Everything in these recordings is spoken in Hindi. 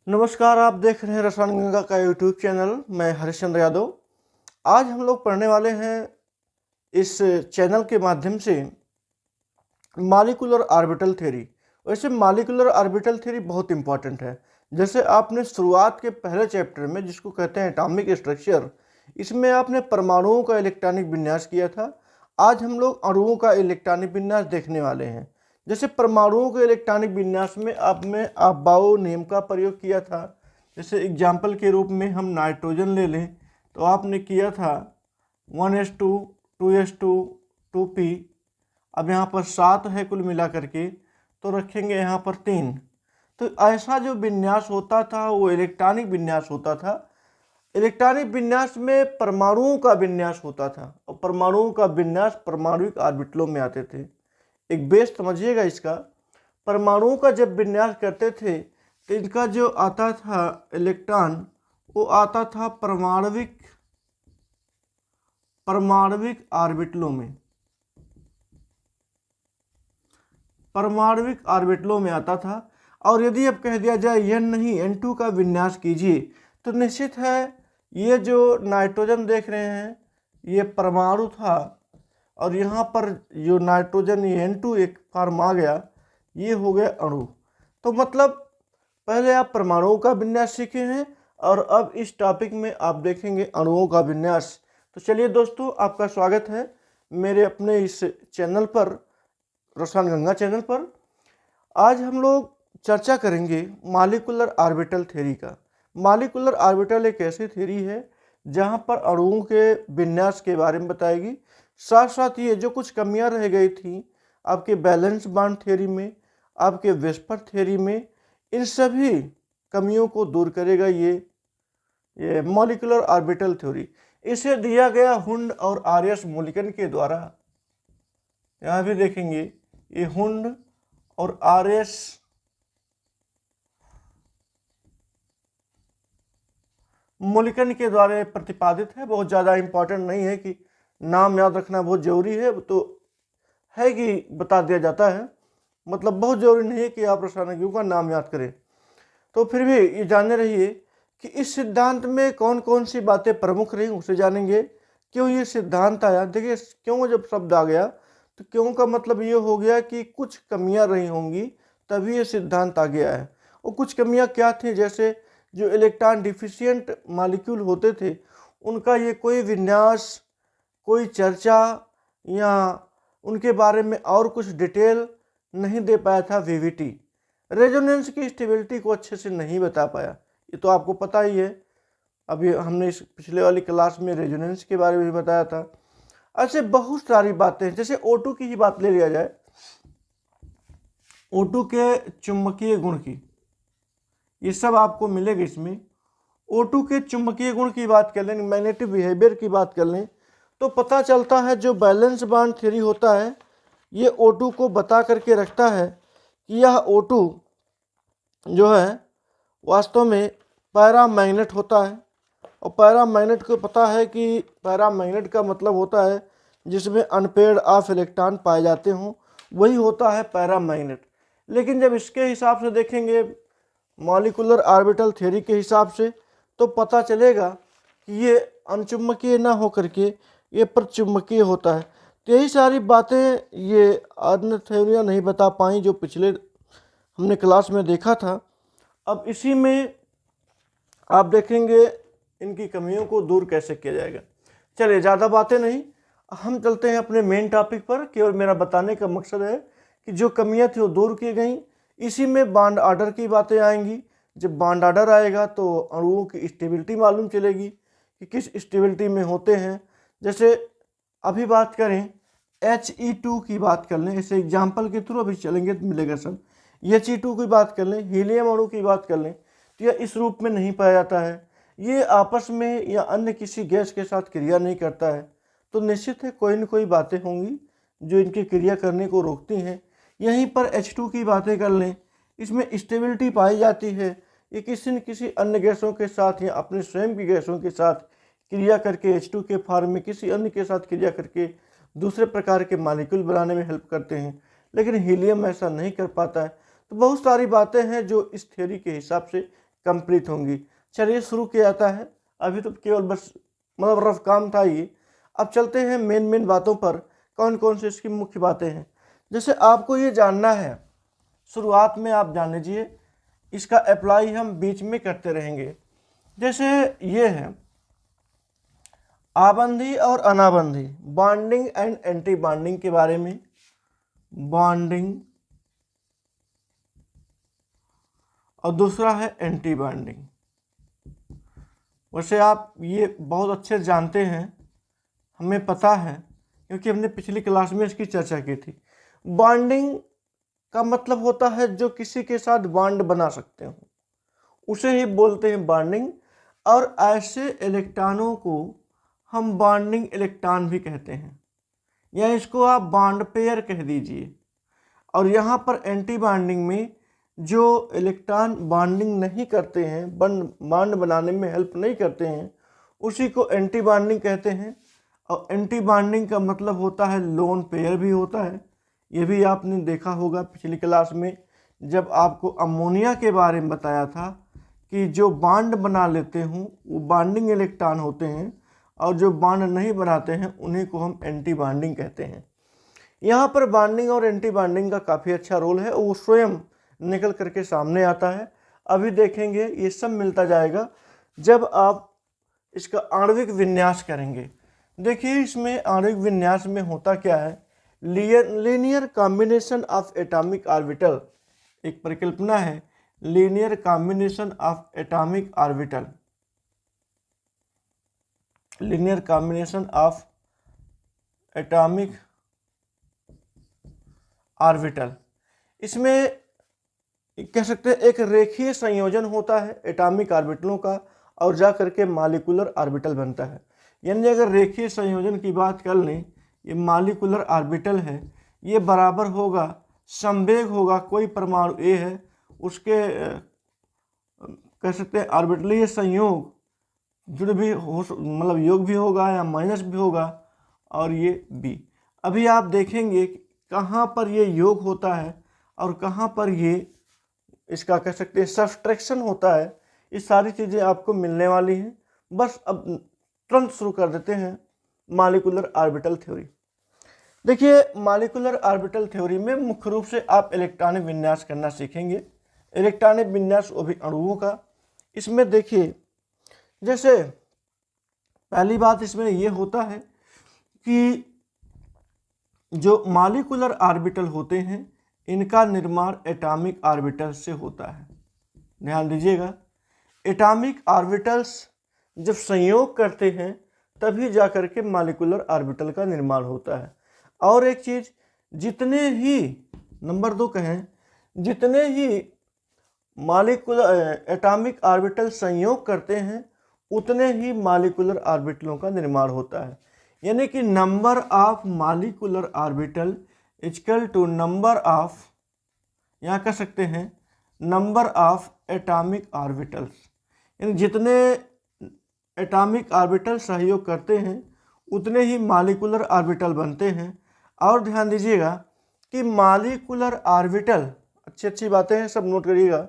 नमस्कार, आप देख रहे हैं रसायन गंगा का यूट्यूब चैनल। मैं हरिश्चंद्र यादव। आज हम लोग पढ़ने वाले हैं इस चैनल के माध्यम से मॉलिक्यूलर ऑर्बिटल थ्योरी। वैसे मॉलिक्यूलर ऑर्बिटल थ्योरी बहुत इंपॉर्टेंट है। जैसे आपने शुरुआत के पहले चैप्टर में, जिसको कहते हैं एटॉमिक स्ट्रक्चर, इसमें आपने परमाणुओं का इलेक्ट्रॉनिक विन्यास किया था। आज हम लोग अणुओं का इलेक्ट्रॉनिक विन्यास देखने वाले हैं। जैसे परमाणुओं के इलेक्ट्रॉनिक विन्यास में आपने अबाओ नियम का प्रयोग किया था। जैसे एग्जाम्पल के रूप में हम नाइट्रोजन ले लें तो आपने किया था 1s2 2s2 2p। अब यहाँ पर 7 है कुल मिला करके, तो रखेंगे यहाँ पर 3। तो ऐसा जो विन्यास होता था वो इलेक्ट्रॉनिक विन्यास होता था। इलेक्ट्रॉनिक विन्यास में परमाणुओं का विन्यास होता था और परमाणुओं का विन्यास परमाणुक ऑर्बिटलों में आते थे। एक बेस समझिएगा इसका। परमाणुओं का जब विन्यास करते थे तो इनका जो आता था इलेक्ट्रॉन, वो आता था परमाणविक ऑर्बिटलों में। परमाणविक ऑर्बिटलों में आता था। और यदि अब कह दिया जाए n नहीं n2 का विन्यास कीजिए, तो निश्चित है ये जो नाइट्रोजन देख रहे हैं ये परमाणु था, और यहाँ पर जो नाइट्रोजन ये n2 एक फॉर्म आ गया, ये हो गया अणु। तो मतलब पहले आप परमाणुओं का विन्यास सीखे हैं और अब इस टॉपिक में आप देखेंगे अणुओं का विन्यास। तो चलिए दोस्तों, आपका स्वागत है मेरे अपने इस चैनल पर, रसायन गंगा चैनल पर। आज हम लोग चर्चा करेंगे मॉलिक्यूलर ऑर्बिटल थ्योरी का। मॉलिक्यूलर ऑर्बिटल एक ऐसी थ्योरी है जहां पर अणुओं के विन्यास के बारे में बताएगी। साथ साथ ये जो कुछ कमियां रह गई थी आपके बैलेंस बॉन्ड थ्योरी में, आपके वेस्पर थ्योरी में, इन सभी कमियों को दूर करेगा ये मॉलिक्यूलर ऑर्बिटल थ्योरी। इसे दिया गया हुंड और आर.एस. मोलिकन के द्वारा। यहाँ भी देखेंगे ये हुंड और आर.एस. मोलिकन के द्वारा प्रतिपादित है। बहुत ज़्यादा इम्पोर्टेंट नहीं है कि नाम याद रखना बहुत ज़रूरी है, तो है कि बता दिया जाता है, मतलब बहुत ज़रूरी नहीं है कि आप रसायनज्ञों का नाम याद करें। तो फिर भी ये जाने रहिए कि इस सिद्धांत में कौन कौन सी बातें प्रमुख रही, उसे जानेंगे। क्यों ये सिद्धांत आया, देखिए क्यों जब शब्द आ गया तो क्यों का मतलब ये हो गया कि कुछ कमियां रही होंगी तभी ये सिद्धांत आ गया है। और कुछ कमियां क्या थी, जैसे जो इलेक्ट्रॉन डिफिशिएंट मॉलिक्यूल होते थे उनका ये कोई विन्यास, कोई चर्चा या उनके बारे में और कुछ डिटेल नहीं दे पाया था वीवीटी। रेजोनेंस की स्टेबिलिटी को अच्छे से नहीं बता पाया, ये तो आपको पता ही है। अभी हमने इस पिछले वाली क्लास में रेजोनेंस के बारे में भी बताया था। ऐसे बहुत सारी बातें हैं। जैसे O2 की ही बात ले लिया जाए, O2 के चुंबकीय गुण की, ये सब आपको मिलेगा इसमें। O2 के चुंबकीय गुण की बात कर लें, मैग्नेटिक बिहेवियर की बात कर लें, तो पता चलता है जो बैलेंस बॉन्ड थ्योरी होता है ये O2 को बता करके रखता है कि यह O2 जो है वास्तव में पैरामैग्नेट होता है। और पैरामैग्नेट को पता है कि पैरामैग्नेट का मतलब होता है जिसमें अनपेयर्ड ऑफ इलेक्ट्रॉन पाए जाते हों, वही होता है पैरामैग्नेट। लेकिन जब इसके हिसाब से देखेंगे मॉलिक्यूलर ऑर्बिटल थ्योरी के हिसाब से, तो पता चलेगा कि ये अनचुंबकीय ना हो करके ये प्रचुंबकीय होता है। तो यही सारी बातें ये अन्य थ्योरियाँ नहीं बता पाई जो पिछले हमने क्लास में देखा था। अब इसी में आप देखेंगे इनकी कमियों को दूर कैसे किया जाएगा। चलिए ज़्यादा बातें नहीं, हम चलते हैं अपने मेन टॉपिक पर। केवल मेरा बताने का मकसद है कि जो कमियां थी वो दूर की गई। इसी में बॉन्ड ऑर्डर की बातें आएंगी। जब बॉन्ड ऑर्डर आएगा तो अणुओं की स्टेबिलिटी मालूम चलेगी कि किस स्टेबिलिटी में होते हैं। जैसे अभी बात करें He2 की बात कर लें, इसे एग्जाम्पल के थ्रू अभी चलेंगे तो मिलेगा सब। He2 की बात कर लें, हीलियम अणु की बात कर लें, तो यह इस रूप में नहीं पाया जाता है। ये आपस में या अन्य किसी गैस के साथ क्रिया नहीं करता है। तो निश्चित है कोई न कोई बातें होंगी जो इनकी क्रिया करने को रोकती हैं। यहीं पर H2 की बातें कर लें, इसमें स्टेबिलिटी पाई जाती है। ये किसी न किसी अन्य गैसों के साथ या अपने स्वयं की गैसों के साथ क्रिया करके H2 के फॉर्म में किसी अन्य के साथ क्रिया करके दूसरे प्रकार के मॉलिक्यूल बनाने में हेल्प करते हैं। लेकिन हीलियम ऐसा नहीं कर पाता है। तो बहुत सारी बातें हैं जो इस थ्योरी के हिसाब से कंप्लीट होंगी। चलिए शुरू किया जाता है। अभी तो केवल बस मतलब रफ काम था ये। अब चलते हैं मेन बातों पर, कौन कौन सी इसकी मुख्य बातें हैं। जैसे आपको ये जानना है, शुरुआत में आप जान लीजिए, इसका अप्लाई हम बीच में करते रहेंगे। जैसे ये है आबंधी और अनाबंधी, बॉन्डिंग एंड एंटी बॉन्डिंग के बारे में। बॉन्डिंग और दूसरा है एंटी बॉन्डिंग। वैसे आप ये बहुत अच्छे जानते हैं, हमें पता है क्योंकि हमने पिछली क्लास में इसकी चर्चा की थी। बॉन्डिंग का मतलब होता है जो किसी के साथ बॉन्ड बना सकते हो, उसे ही बोलते हैं बॉन्डिंग। और ऐसे इलेक्ट्रॉनों को हम बॉन्डिंग इलेक्ट्रॉन भी कहते हैं, या इसको आप बॉन्ड पेयर कह दीजिए। और यहाँ पर एंटी बॉन्डिंग में जो इलेक्ट्रॉन बॉन्डिंग नहीं करते हैं, बॉन्ड बनाने में हेल्प नहीं करते हैं, उसी को एंटी बॉन्डिंग कहते हैं। और एंटी बॉन्डिंग का मतलब होता है लोन पेयर भी होता है। ये भी आपने देखा होगा पिछली क्लास में जब आपको अमोनिया के बारे में बताया था कि जो बॉन्ड बना लेते हों वो बॉन्डिंग इलेक्ट्रॉन होते हैं, और जो बॉन्ड नहीं बनाते हैं उन्हीं को हम एंटी बॉन्डिंग कहते हैं। यहाँ पर बॉन्डिंग और एंटी बॉन्डिंग का काफ़ी अच्छा रोल है, वो स्वयं निकल करके सामने आता है। अभी देखेंगे ये सब मिलता जाएगा जब आप इसका आणविक विन्यास करेंगे। देखिए इसमें आणविक विन्यास में होता क्या है, linear combination of atomic orbital, एक परिकल्पना है linear combination of atomic orbital, linear combination of atomic orbital. इसमें कह सकते हैं एक रेखीय संयोजन होता है एटॉमिक ऑर्बिटलों का, और जा करके मॉलिक्यूलर ऑर्बिटल बनता है। यानी अगर रेखीय संयोजन की बात कर लें, ये मॉलिक्यूलर ऑर्बिटल है, ये बराबर होगा, संवेग होगा, कोई परमाणु ए है उसके कह सकते हैं ऑर्बिटलीय संयोग जुड़ भी हो, मतलब योग भी होगा या माइनस भी होगा, और ये बी। अभी आप देखेंगे कहाँ पर ये योग होता है और कहाँ पर ये इसका कह सकते हैं सब्सट्रैक्शन होता है। ये सारी चीज़ें आपको मिलने वाली हैं। बस अब तुरंत शुरू कर देते हैं मॉलिक्यूलर ऑर्बिटल थ्योरी। देखिए मॉलिक्यूलर ऑर्बिटल थ्योरी में मुख्य रूप से आप इलेक्ट्रॉनिक विन्यास करना सीखेंगे, इलेक्ट्रॉनिक विन्यास वो भी अणुओं का। इसमें देखिए जैसे पहली बात इसमें ये होता है कि जो मॉलिक्यूलर ऑर्बिटल होते हैं इनका निर्माण एटॉमिक ऑर्बिटल से होता है। ध्यान दीजिएगा, एटॉमिक ऑर्बिटल्स जब संयोग करते हैं तभी जा कर के मॉलिक्यूलर ऑर्बिटल का निर्माण होता है। और एक चीज़, जितने ही नंबर 2 कहें, जितने ही मॉलिक्यूलर एटॉमिक ऑर्बिटल संयोग करते हैं उतने ही मॉलिक्यूलर ऑर्बिटलों का निर्माण होता है। यानी कि number of molecular orbital equal to number of, यहाँ कह सकते हैं नंबर ऑफ एटॉमिक ऑर्बिटल्स। यानी जितने एटॉमिक ऑर्बिटल सहयोग करते हैं उतने ही मॉलिक्यूलर ऑर्बिटल बनते हैं। और ध्यान दीजिएगा कि मॉलिक्यूलर ऑर्बिटल, अच्छी बातें हैं, सब नोट करिएगा।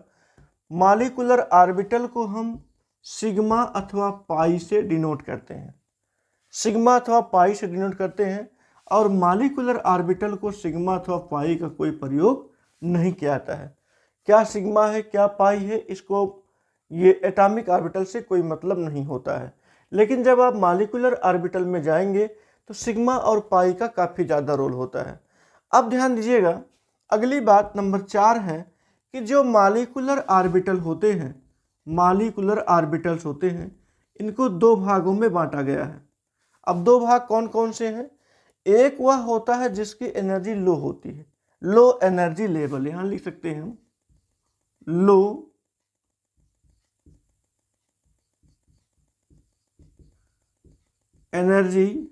मॉलिक्यूलर ऑर्बिटल को हम सिग्मा अथवा पाई से डिनोट करते हैं, सिग्मा अथवा पाई से डिनोट करते हैं। और मॉलिक्यूलर ऑर्बिटल को सिग्मा अथवा पाई का कोई प्रयोग नहीं किया जाता है। क्या सिग्मा है क्या पाई है, इसको ये एटॉमिक ऑर्बिटल से कोई मतलब नहीं होता है। लेकिन जब आप मॉलिक्यूलर ऑर्बिटल में जाएंगे तो सिग्मा और पाई का काफ़ी ज़्यादा रोल होता है। अब ध्यान दीजिएगा, अगली बात नंबर 4 है कि जो मॉलिक्यूलर ऑर्बिटल होते हैं, मॉलिक्यूलर ऑर्बिटल्स होते हैं, इनको 2 भागों में बांटा गया है। अब 2 भाग कौन कौन से हैं? एक वह होता है जिसकी एनर्जी लो होती है, लो एनर्जी लेवल, यहाँ लिख सकते हैं हम लो एनर्जी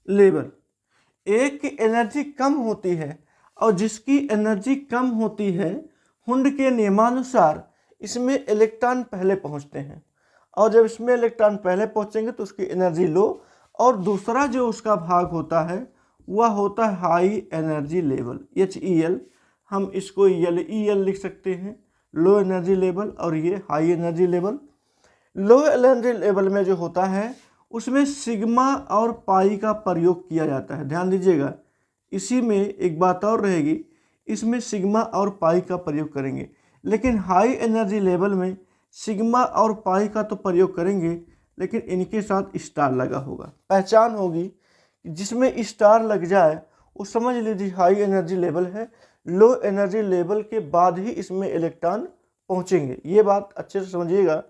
लेवल। एक की एनर्जी कम होती है और जिसकी एनर्जी कम होती है, हुंड के नियमानुसार इसमें इलेक्ट्रॉन पहले पहुंचते हैं, और जब इसमें इलेक्ट्रॉन पहले पहुंचेंगे तो उसकी एनर्जी लो, और दूसरा जो उसका भाग होता है वह होता है हाई एनर्जी लेवल, HEL। हम इसको LEL लिख सकते हैं, लो एनर्जी लेवल, और ये high energy level. Low energy level में जो होता है उसमें सिग्मा और पाई का प्रयोग किया जाता है। ध्यान दीजिएगा, इसी में एक बात और रहेगी, इसमें सिग्मा और पाई का प्रयोग करेंगे, लेकिन हाई एनर्जी लेवल में सिग्मा और पाई का तो प्रयोग करेंगे, लेकिन इनके साथ स्टार लगा होगा। पहचान होगी, जिसमें स्टार लग जाए वो समझ लीजिए हाई एनर्जी लेवल है। लो एनर्जी लेवल के बाद ही इसमें इलेक्ट्रॉन पहुंचेंगे। ये बात अच्छे से समझिएगा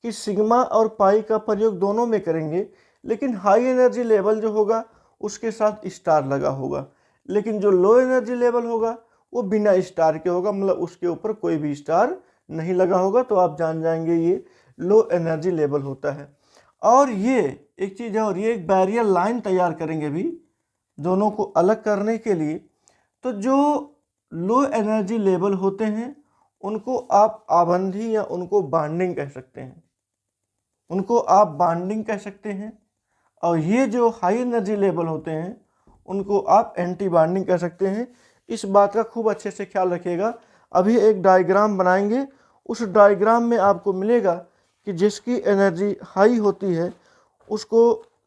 कि सिग्मा और पाई का प्रयोग दोनों में करेंगे, लेकिन हाई एनर्जी लेवल जो होगा उसके साथ स्टार लगा होगा, लेकिन जो लो एनर्जी लेवल होगा वो बिना स्टार के होगा, मतलब उसके ऊपर कोई भी स्टार नहीं लगा होगा। तो आप जान जाएंगे ये लो एनर्जी लेवल होता है। और ये एक चीज़ है, और ये एक बैरियर लाइन तैयार करेंगे भी दोनों को अलग करने के लिए। तो जो लो एनर्जी लेवल होते हैं उनको आप आबंधी या उनको बाइंडिंग कह सकते हैं, उनको आप बाइंडिंग कह सकते हैं। और ये जो हाई एनर्जी लेवल होते हैं उनको आप एंटी बाइंडिंग कह सकते हैं। इस बात का खूब अच्छे से ख्याल रखिएगा। अभी एक डायग्राम बनाएंगे, उस डायग्राम में आपको मिलेगा कि जिसकी एनर्जी हाई होती है उसको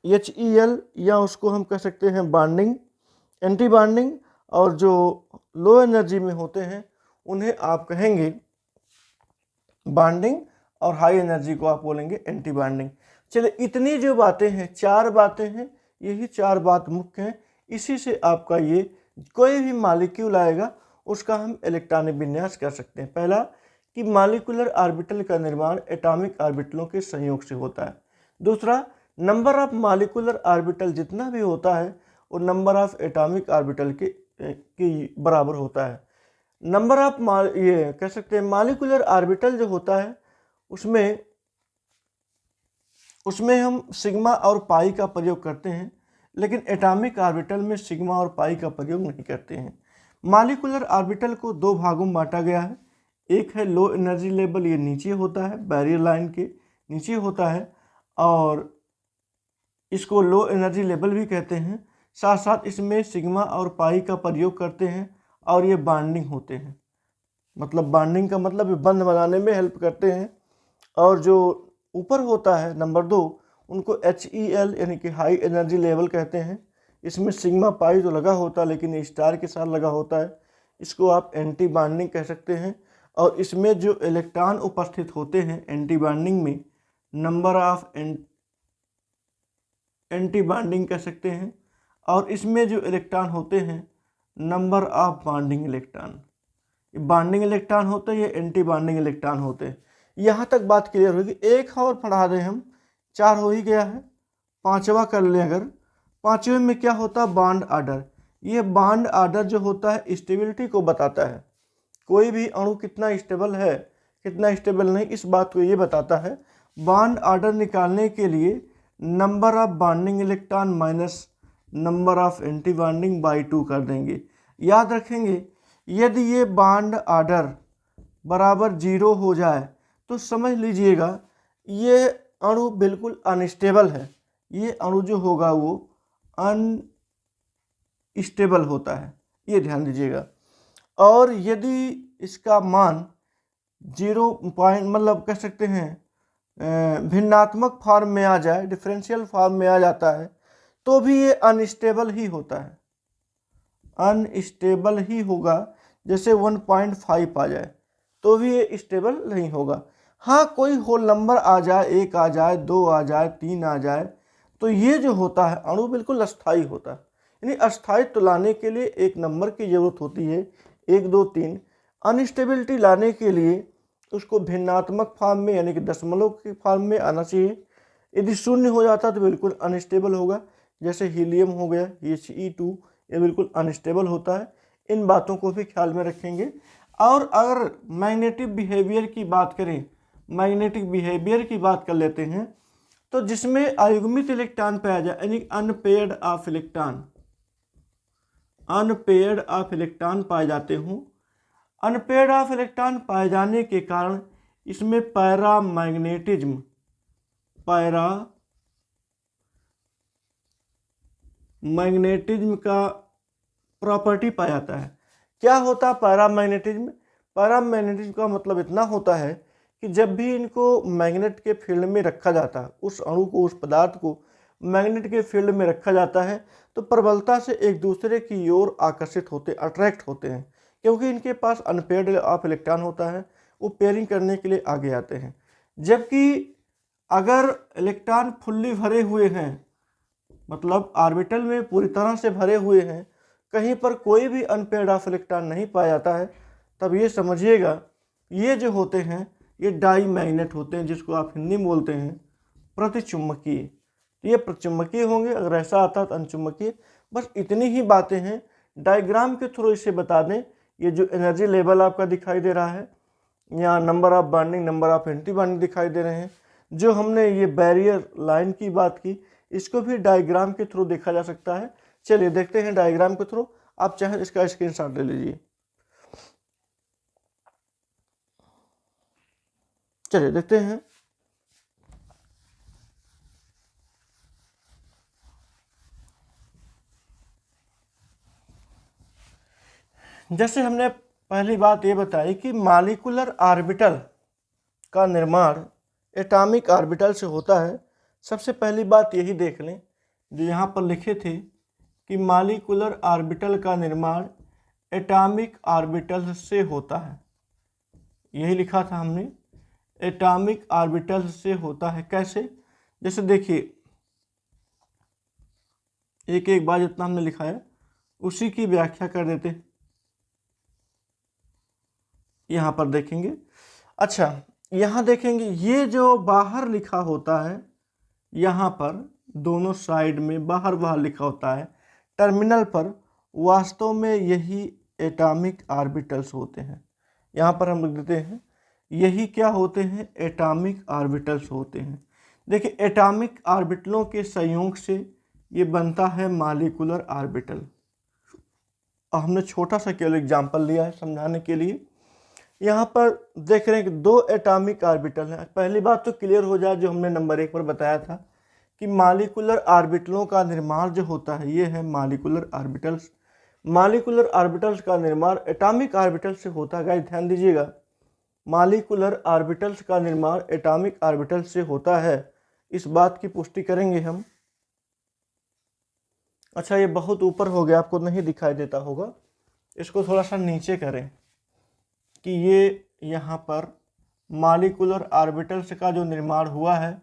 HEL या उसको हम कह सकते हैं बाइंडिंग, एंटी बाइंडिंग, और जो लो एनर्जी में होते हैं उन्हें आप कहेंगे बाइंडिंग, और हाई एनर्जी को आप बोलेंगे एंटी बाइंडिंग। चलिए, इतनी जो बातें हैं, 4 बातें हैं, यही 4 बात मुख्य हैं। इसी से आपका ये कोई भी मॉलिक्यूल आएगा उसका हम इलेक्ट्रॉनिक विन्यास कर सकते हैं। पहला कि मॉलिक्यूलर ऑर्बिटल का निर्माण एटॉमिक ऑर्बिटलों के संयोग से होता है। दूसरा, नंबर ऑफ मॉलिक्यूलर ऑर्बिटल जितना भी होता है वो नंबर ऑफ एटॉमिक ऑर्बिटल के बराबर होता है। नंबर ऑफ ये कह सकते हैं मॉलिक्यूलर ऑर्बिटल जो होता है उसमें हम सिग्मा और पाई का प्रयोग करते हैं, लेकिन एटॉमिक ऑर्बिटल में सिग्मा और पाई का प्रयोग नहीं करते हैं। मॉलिक्यूलर ऑर्बिटल को 2 भागों में बांटा गया है। एक है लो एनर्जी लेवल, ये नीचे होता है, बैरियर लाइन के नीचे होता है, और इसको लो एनर्जी लेवल भी कहते हैं। साथ साथ इसमें सिग्मा और पाई का प्रयोग करते हैं, और ये बॉन्डिंग होते हैं, मतलब बॉन्डिंग का मतलब बंध बनाने में हेल्प करते हैं। और जो ऊपर होता है नंबर 2, उनको HEL यानी कि हाई एनर्जी लेवल कहते हैं। इसमें सिग्मा पाई तो लगा होता है, लेकिन स्टार के साथ लगा होता है, इसको आप एंटी बॉन्डिंग कह सकते हैं। और इसमें जो इलेक्ट्रॉन उपस्थित होते हैं एंटी बॉन्डिंग में, नंबर ऑफ एंटी बॉन्डिंग कह सकते हैं। और इसमें जो इलेक्ट्रॉन होते हैं number of bonding electron, bonding electron होते हैं, ये एंटी बॉन्डिंग इलेक्ट्रॉन होते हैं। यहाँ तक बात क्लियर होगी। एक और पढ़ा दें हम, 4 हो ही गया है, 5वां कर लें अगर। 5वें में क्या होता है, बॉन्ड ऑर्डर। ये बॉन्ड ऑर्डर जो होता है स्टेबिलिटी को बताता है, कोई भी अणु कितना स्टेबल है कितना स्टेबल नहीं, इस बात को ये बताता है। बॉन्ड ऑर्डर निकालने के लिए number of bonding electron minus number of anti bonding by 2 कर देंगे। याद रखेंगे, यदि ये बॉन्ड ऑर्डर बराबर 0 हो जाए तो समझ लीजिएगा ये अणु बिल्कुल अनस्टेबल है, ये अणु जो होगा वो अनस्टेबल होता है, ये ध्यान दीजिएगा। और यदि इसका मान 0 पॉइंट मतलब कह सकते हैं भिन्नात्मक फॉर्म में आ जाए, डिफरेंशियल फॉर्म में आ जाता है, तो भी ये अनस्टेबल ही होता है, अनस्टेबल ही होगा। जैसे 1.5 आ जाए तो भी ये स्टेबल नहीं होगा। हाँ, कोई होल नंबर आ जाए, 1 आ जाए, 2 आ जाए, 3 आ जाए, तो ये जो होता है अणु बिल्कुल अस्थाई होता है। यानी अस्थायित्व लाने के लिए एक नंबर की जरूरत होती है, 1 2 3। अनस्टेबिलिटी लाने के लिए उसको भिन्नात्मक फॉर्म में यानी कि दशमलव के फॉर्म में आना चाहिए। यदि 0 हो जाता तो बिल्कुल अनस्टेबल होगा, जैसे हीलियम हो गया He2, ये बिल्कुल अनस्टेबल होता है। इन बातों को भी ख्याल में रखेंगे। और अगर मैग्नेटिक बिहेवियर की बात करें, मैग्नेटिक बिहेवियर की बात कर लेते हैं, तो जिसमें अयुग्मित इलेक्ट्रॉन पाया जाए यानी unpaired of electron, unpaired of electron पाए जाते हों। अनपेयर्ड ऑफ इलेक्ट्रॉन पाए जाने के कारण इसमें पैरामैग्नेटिज्म मैग्नेटिज्म का प्रॉपर्टी पाया जाता है। क्या होता है पैरामैग्नेटिज्म? पैरामैग्नेटिज्म का मतलब इतना होता है कि जब भी इनको मैग्नेट के फील्ड में रखा जाता है, उस अणु को, उस पदार्थ को मैग्नेट के फील्ड में रखा जाता है, तो प्रबलता से एक दूसरे की ओर आकर्षित होते, अट्रैक्ट होते हैं, क्योंकि इनके पास अनपेयर्ड ऑफ इलेक्ट्रॉन होता है, वो पेयरिंग करने के लिए आगे आते हैं। जबकि अगर इलेक्ट्रॉन फुल्ली भरे हुए हैं, मतलब ऑर्बिटल में पूरी तरह से भरे हुए हैं, कहीं पर कोई भी अनपेयर्ड ऑफ इलेक्ट्रॉन नहीं पाया जाता है, तब ये समझिएगा ये जो होते हैं ये डाई मैग्नेट होते हैं, जिसको आप हिंदी में बोलते हैं प्रतिचुंबकीय। ये प्रतिचुंबकीय होंगे, अगर ऐसा आता है तो अनचुंबकीय। बस इतनी ही बातें हैं, डायग्राम के थ्रू इसे बता दें। ये जो एनर्जी लेवल आपका दिखाई दे रहा है, यहाँ number of bonding, number of anti bonding दिखाई दे रहे हैं। जो हमने ये बैरियर लाइन की बात की, इसको भी डायग्राम के थ्रू देखा जा सकता है। चलिए देखते हैं डायग्राम के थ्रू, आप चाहें इसका स्क्रीनशॉट ले लीजिए। चलिए देखते हैं। जैसे हमने पहली बात ये बताई कि मॉलिक्यूलर ऑर्बिटल का निर्माण एटॉमिक ऑर्बिटल से होता है। सबसे पहली बात यही देख लें जो यहाँ पर लिखे थे कि मॉलिक्यूलर ऑर्बिटल का निर्माण एटॉमिक ऑर्बिटल से होता है। यही लिखा था हमने, एटॉमिक ऑर्बिटल से होता है। कैसे? जैसे देखिए, एक एक बार जितना हमने लिखा है उसी की व्याख्या कर देते हैं। यहाँ पर देखेंगे, अच्छा यहाँ देखेंगे, ये जो बाहर लिखा होता है, यहाँ पर दोनों साइड में बाहर बाहर लिखा होता है, टर्मिनल पर वास्तव में यही एटॉमिक ऑर्बिटल्स होते हैं। यहाँ पर हम लिख देते हैं, यही क्या होते हैं? एटॉमिक ऑर्बिटल्स होते हैं। देखिए, एटॉमिक ऑर्बिटलों के संयोग से ये बनता है मॉलिक्यूलर ऑर्बिटल। हमने छोटा सा केवल एग्जाम्पल लिया है समझाने के लिए। यहाँ पर देख रहे हैं कि दो एटॉमिक ऑर्बिटल हैं। पहली बात तो क्लियर हो जाए जो हमने नंबर 1 पर बताया था कि मॉलिक्यूलर ऑर्बिटलों का निर्माण जो होता है ये है मॉलिक्यूलर ऑर्बिटल्स। मॉलिक्यूलर ऑर्बिटल्स का निर्माण एटॉमिक ऑर्बिटल से होता है। गाइस ध्यान दीजिएगा, मॉलिक्यूलर ऑर्बिटल्स का निर्माण एटॉमिक ऑर्बिटल से होता है। इस बात की पुष्टि करेंगे हम। अच्छा, ये बहुत ऊपर हो गया, आपको नहीं दिखाई देता होगा, इसको थोड़ा सा नीचे करें कि ये यहाँ पर मॉलिक्यूलर ऑर्बिटल्स का जो निर्माण हुआ है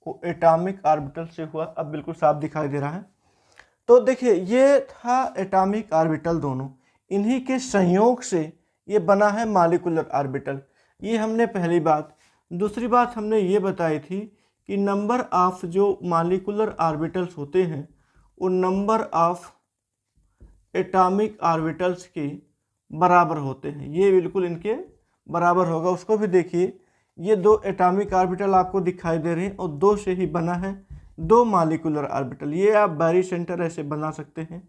वो एटॉमिक ऑर्बिटल से हुआ। अब बिल्कुल साफ दिखाई दे रहा है। तो देखिए, ये था एटॉमिक ऑर्बिटल, दोनों इन्हीं के संयोग से ये बना है मॉलिक्यूलर ऑर्बिटल। ये हमने पहली बात। दूसरी बात हमने ये बताई थी कि नंबर ऑफ जो मॉलिक्यूलर ऑर्बिटल्स होते हैं वो नंबर ऑफ एटॉमिक ऑर्बिटल्स के बराबर होते हैं। ये बिल्कुल इनके बराबर होगा। उसको भी देखिए, ये दो एटॉमिक ऑर्बिटल आपको दिखाई दे रहे हैं और दो से ही बना है दो मॉलिक्यूलर ऑर्बिटल। ये आप बैरी सेंटर ऐसे बना सकते हैं,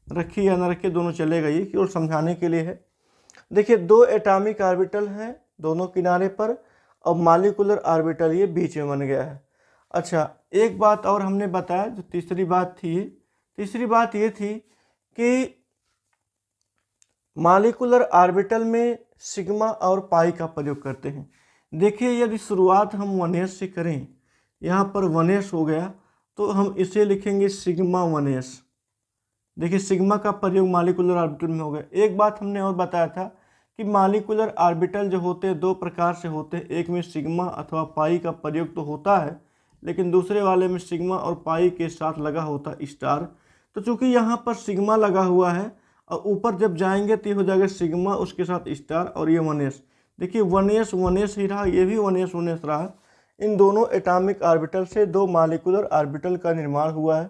रखिए या ना रखिए दोनों चलेगा, ये केवल समझाने के लिए है। देखिए, दो एटॉमिक ऑर्बिटल हैं दोनों किनारे पर और मॉलिक्यूलर ऑर्बिटल ये बीच में बन गया है। अच्छा, एक बात और हमने बताया, जो तीसरी बात थी, तीसरी बात ये थी कि मॉलिक्यूलर ऑर्बिटल में सिग्मा और पाई का प्रयोग करते हैं। देखिए, यदि शुरुआत हम 1s से करें, यहाँ पर 1s हो गया तो हम इसे लिखेंगे सिग्मा 1s। देखिए, सिग्मा का प्रयोग मॉलिक्यूलर ऑर्बिटल में हो गया। एक बात हमने और बताया था कि मॉलिक्यूलर ऑर्बिटल जो होते हैं दो प्रकार से होते हैं, एक में सिग्मा अथवा पाई का प्रयोग तो होता है, लेकिन दूसरे वाले में सिग्मा और पाई के साथ लगा होता है स्टार। तो चूंकि यहाँ पर सिग्मा लगा हुआ है और ऊपर जब जाएंगे तो ये हो जाएगा सिग्मा उसके साथ स्टार और ये 1s। देखिए, 1s ही रहा, ये भी 1s रहा। इन दोनों एटॉमिक ऑर्बिटल से दो मॉलिक्यूलर ऑर्बिटल का निर्माण हुआ है।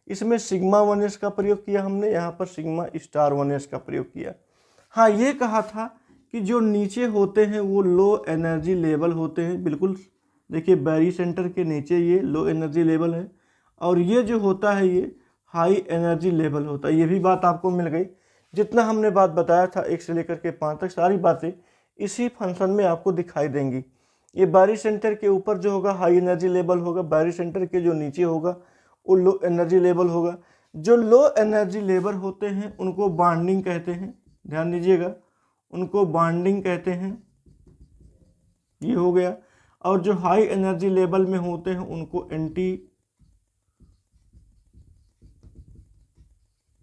इसमें सिग्मा 1s का प्रयोग किया हमने, यहाँ पर सिग्मा स्टार 1s का प्रयोग किया। हाँ, ये कहा था कि जो नीचे होते हैं वो लो एनर्जी लेवल होते हैं। बिल्कुल देखिए, बैरी सेंटर के नीचे ये लो एनर्जी लेवल है और ये जो होता है ये हाई एनर्जी लेवल होता है। ये भी बात आपको मिल गई। जितना हमने बात बताया था 1 से लेकर के 5 तक, सारी बातें इसी फंक्शन में आपको दिखाई देंगी। ये बैरी सेंटर के ऊपर जो होगा हाई एनर्जी लेवल होगा, बैरी सेंटर के जो नीचे होगा वो लो एनर्जी लेवल होगा। जो लो एनर्जी लेवल होते हैं उनको बॉन्डिंग कहते हैं, ध्यान दीजिएगा, उनको बॉन्डिंग कहते हैं, ये हो गया। और जो हाई एनर्जी लेवल में होते हैं उनको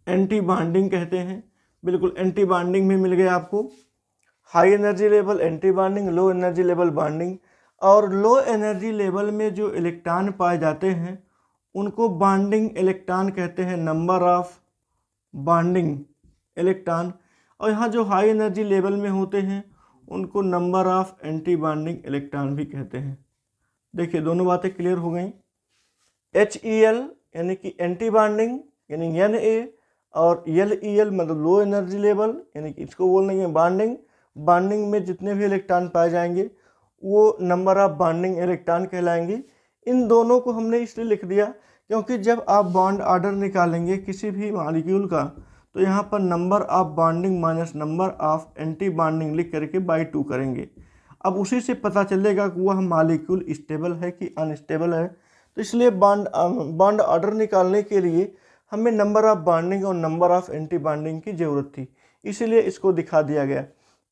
एंटी बॉन्डिंग कहते हैं। बिल्कुल एंटी बॉन्डिंग में मिल गया आपको। High energy level anti bonding, low energy level bonding. और लो एनर्जी लेवल में जो इलेक्ट्रॉन पाए जाते हैं उनको बॉन्डिंग इलेक्ट्रॉन कहते हैं, नंबर ऑफ बॉन्डिंग इलेक्ट्रॉन। और यहाँ जो हाई एनर्जी लेवल में होते हैं उनको number of anti bonding electron भी कहते हैं। देखिए दोनों बातें क्लियर हो गई। HEL यानी कि एंटी बॉन्डिंग यानी Na, और LEL मतलब लो एनर्जी लेवल यानी कि इसको बोल देंगे बॉन्डिंग। बॉन्डिंग में जितने भी इलेक्ट्रॉन पाए जाएंगे वो नंबर ऑफ बॉन्डिंग इलेक्ट्रॉन कहलाएंगे। इन दोनों को हमने इसलिए लिख दिया क्योंकि जब आप बॉन्ड ऑर्डर निकालेंगे किसी भी मॉलिक्यूल का तो यहाँ पर number of bonding minus number of anti bonding लिख करके बाई 2 करेंगे। अब उसी से पता चलेगा कि वह मॉलिक्यूल स्टेबल है कि अनस्टेबल है। तो इसलिए बॉन्ड ऑर्डर निकालने के लिए हमें नंबर ऑफ बॉन्डिंग और नंबर ऑफ एंटी बॉन्डिंग की ज़रूरत थी, इसीलिए इसको दिखा दिया गया।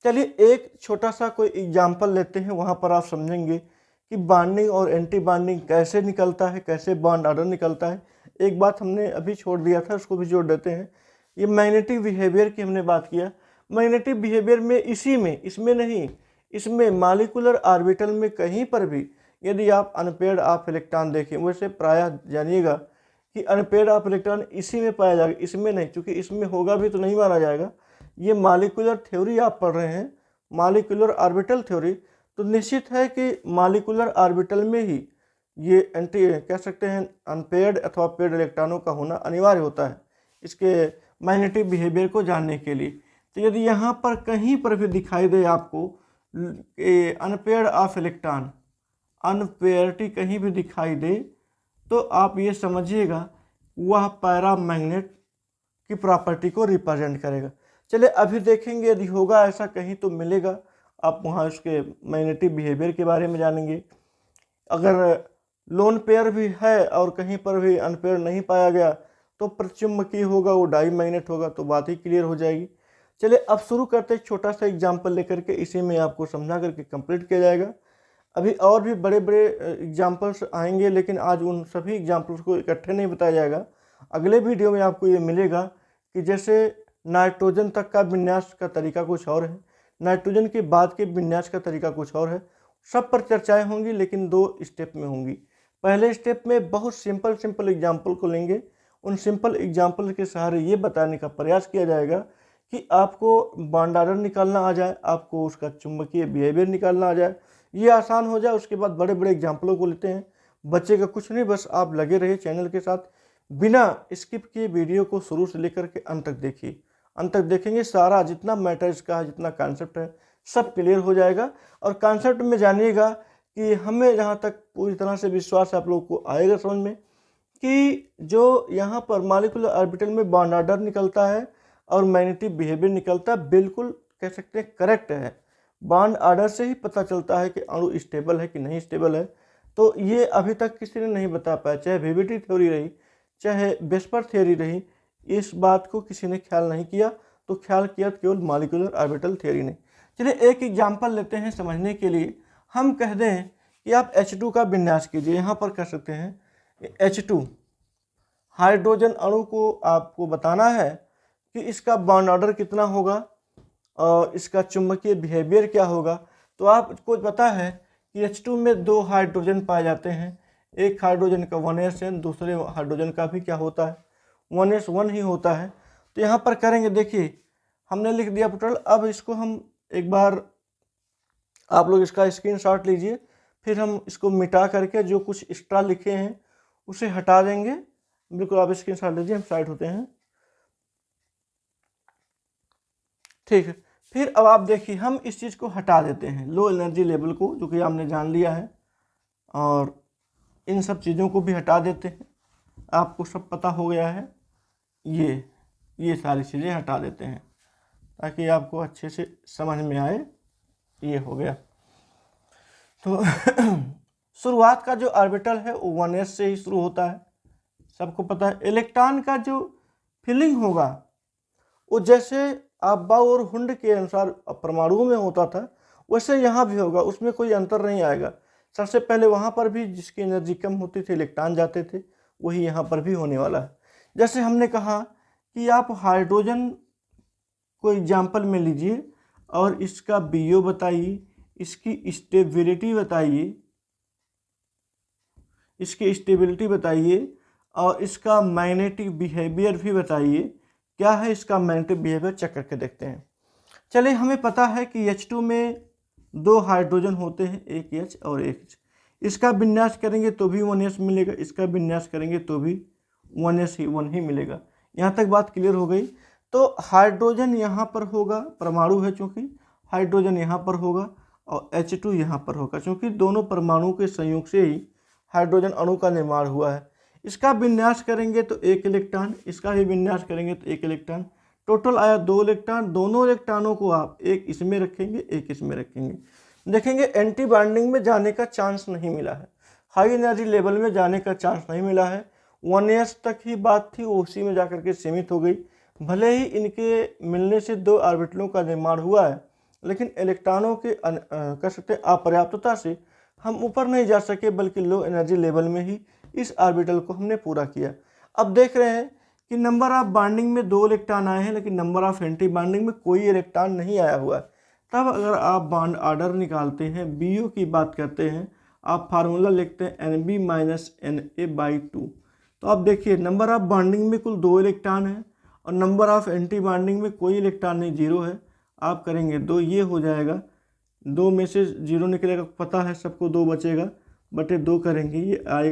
चलिए एक छोटा सा कोई एग्जाम्पल लेते हैं, वहाँ पर आप समझेंगे कि बॉन्डिंग और एंटी बॉन्डिंग कैसे निकलता है, कैसे बॉन्ड ऑर्डर निकलता है। एक बात हमने अभी छोड़ दिया था, उसको भी जोड़ देते हैं। ये मैग्नेटिक बिहेवियर की हमने बात किया। मैग्नेटिक बिहेवियर में इसमें नहीं, इसमें मॉलिक्यूलर ऑर्बिटल में कहीं पर भी यदि आप अनपेयर्ड ऑफ इलेक्ट्रॉन देखें, वैसे प्रायः जानिएगा कि अनपेयर्ड ऑफ इलेक्ट्रॉन इसी में पाया जाएगा, इसमें नहीं, क्योंकि इसमें होगा भी तो नहीं माना जाएगा। ये मॉलिक्यूलर थ्योरी आप पढ़ रहे हैं, मॉलिक्यूलर ऑर्बिटल थ्योरी, तो निश्चित है कि मॉलिक्यूलर ऑर्बिटल में ही ये एंटी कह सकते हैं अनपेयर्ड अथवा पेयर्ड इलेक्ट्रॉनों का होना अनिवार्य होता है इसके मैग्नेटिक बिहेवियर को जानने के लिए। तो यदि यहाँ पर कहीं पर भी दिखाई दे आपको अनपेयर्ड ऑफ इलेक्ट्रॉन, अनपेयरिटी कहीं भी दिखाई दे, तो आप ये समझिएगा वह पैरामैग्नेट की प्रॉपर्टी को रिप्रेजेंट करेगा। चलिए अभी देखेंगे यदि होगा ऐसा कहीं तो मिलेगा, आप वहाँ उसके मैग्नेटिक बिहेवियर के बारे में जानेंगे। अगर लोन पेयर भी है और कहीं पर भी अनपेयर नहीं पाया गया तो प्रचुम्बकीय होगा, वो डाई मैग्नेट होगा, तो बात ही क्लियर हो जाएगी। चलिए अब शुरू करते हैं छोटा सा एग्जाम्पल लेकर के, इसी में आपको समझा करके कंप्लीट किया जाएगा। अभी और भी बड़े बड़े एग्जाम्पल्स आएंगे, लेकिन आज उन सभी एग्जाम्पल्स को इकट्ठे नहीं बताया जाएगा। अगले वीडियो में आपको ये मिलेगा कि जैसे नाइट्रोजन तक का विन्यास का तरीका कुछ और है, नाइट्रोजन के बाद के विन्यास का तरीका कुछ और है। सब पर चर्चाएं होंगी, लेकिन 2 स्टेप में होंगी। पहले स्टेप में बहुत सिंपल एग्जाम्पल को लेंगे, उन सिंपल एग्जाम्पल के सहारे ये बताने का प्रयास किया जाएगा कि आपको बॉन्ड ऑर्डर निकालना आ जाए, आपको उसका चुंबकीय बिहेवियर निकालना आ जाए, ये आसान हो जाए। उसके बाद बड़े बड़े एग्जाम्पलों को लेते हैं, बच्चे का कुछ नहीं, बस आप लगे रहिए चैनल के साथ, बिना स्किप किए वीडियो को शुरू से लेकर के अंत तक देखिए। अंत तक देखेंगे सारा जितना मैटर इसका है, जितना कॉन्सेप्ट है, सब क्लियर हो जाएगा। और कॉन्सेप्ट में जानिएगा कि हमें जहाँ तक पूरी तरह से विश्वास है आप लोगों को आएगा समझ में कि जो यहाँ पर मॉलिक्यूलर ऑर्बिटल में बॉन्ड ऑर्डर निकलता है और मैग्नेटिक बिहेवियर निकलता है, बिल्कुल कह सकते हैं करेक्ट है। बॉन्ड ऑर्डर से ही पता चलता है कि अणु स्टेबल है कि नहीं स्टेबल है। तो ये अभी तक किसी ने नहीं बता पाया, चाहे VBT थ्योरी रही, चाहे वेस्पर थ्योरी रही, इस बात को किसी ने ख्याल नहीं किया। तो ख्याल किया केवल मॉलिक्यूलर ऑर्बिटल थ्योरी ने। चलिए एक एग्जाम्पल लेते हैं समझने के लिए। हम कह दें कि आप H2 का विन्यास कीजिए, यहाँ पर कह सकते हैं H2 हाइड्रोजन अणु को आपको बताना है कि इसका बॉन्ड ऑर्डर कितना होगा और इसका चुंबकीय बिहेवियर क्या होगा। तो आपको पता है कि H2 में 2 हाइड्रोजन पाए जाते हैं, एक हाइड्रोजन का 1s, दूसरे हाइड्रोजन का भी क्या होता है 1s1 ही होता है। तो यहाँ पर करेंगे, देखिए हमने लिख दिया टोटल। अब इसको हम एक बार आप लोग इसका स्क्रीनशॉट लीजिए, फिर हम इसको मिटा करके जो कुछ एक्स्ट्रा लिखे हैं उसे हटा देंगे। बिल्कुल आप स्क्रीनशॉट लीजिए, हम साइड होते हैं, ठीक है। फिर अब आप देखिए हम इस चीज़ को हटा देते हैं, लो एनर्जी लेवल को, जो कि आपने जान लिया है, और इन सब चीज़ों को भी हटा देते हैं। आपको सब पता हो गया है, ये सारी चीज़ें हटा देते हैं ताकि आपको अच्छे से समझ में आए। ये हो गया। तो शुरुआत का जो ऑर्बिटल है वो 1s से ही शुरू होता है, सबको पता है। इलेक्ट्रॉन का जो फीलिंग होगा वो जैसे आबा और हुंड के अनुसार परमाणुओं में होता था वैसे यहाँ भी होगा, उसमें कोई अंतर नहीं आएगा। सबसे पहले वहाँ पर भी जिसकी एनर्जी कम होती थी इलेक्ट्रॉन जाते थे, वही यहाँ पर भी होने वाला है। जैसे हमने कहा कि आप हाइड्रोजन को एग्जाम्पल में लीजिए और इसका बीओ बताइए, इसकी स्टेबिलिटी बताइए, इसकी स्टेबिलिटी बताइए और इसका मैग्नेटिक बिहेवियर भी बताइए। क्या है इसका मैग्नेटिक बिहेवियर, चेक करके देखते हैं। चलिए, हमें पता है कि H2 में 2 हाइड्रोजन होते हैं, एक H और एक H। इसका विन्यास करेंगे तो भी 1s मिलेगा, इसका विन्यास करेंगे तो भी 1 ही मिलेगा। यहाँ तक बात क्लियर हो गई। तो हाइड्रोजन यहाँ पर होगा, परमाणु है चूँकि, हाइड्रोजन यहाँ पर होगा और H2 यहाँ पर होगा, चूँकि दोनों परमाणु के संयोग से ही हाइड्रोजन अणु का निर्माण हुआ है। इसका विन्यास करेंगे तो 1 इलेक्ट्रॉन, इसका भी विन्यास करेंगे तो 1 इलेक्ट्रॉन, टोटल आया 2 इलेक्ट्रॉन। दोनों इलेक्ट्रॉनों को आप एक इसमें रखेंगे, एक इसमें रखेंगे। देखेंगे एंटी बॉन्डिंग में जाने का चांस नहीं मिला है, हाई एनर्जी लेवल में जाने का चांस नहीं मिला है। 1s तक ही बात थी, उसी में जाकर के सीमित हो गई। भले ही इनके मिलने से 2 ऑर्बिटलों का निर्माण हुआ है, लेकिन इलेक्ट्रॉनों के कह सकते हैं अपर्याप्तता से हम ऊपर नहीं जा सके, बल्कि लो एनर्जी लेवल में ही इस ऑर्बिटल को हमने पूरा किया। अब देख रहे हैं कि नंबर ऑफ बॉन्डिंग में 2 इलेक्ट्रॉन आए हैं, लेकिन नंबर ऑफ एंटी बॉन्डिंग में कोई इलेक्ट्रॉन नहीं आया हुआ है। तब अगर आप बॉन्ड ऑर्डर निकालते हैं, बीओ की बात करते हैं, आप फार्मूला लिखते हैं NB - NA/2। तो आप देखिए नंबर ऑफ बॉन्डिंग में कुल 2 इलेक्ट्रॉन है और नंबर ऑफ एंटी बॉन्डिंग में कोई इलेक्ट्रॉन नहीं, 0 है। आप करेंगे 2, ये हो जाएगा, 2 में से 0 निकलेगा, पता है सबको 2 बचेगा, बटे 2 करेंगे, ये आएगा।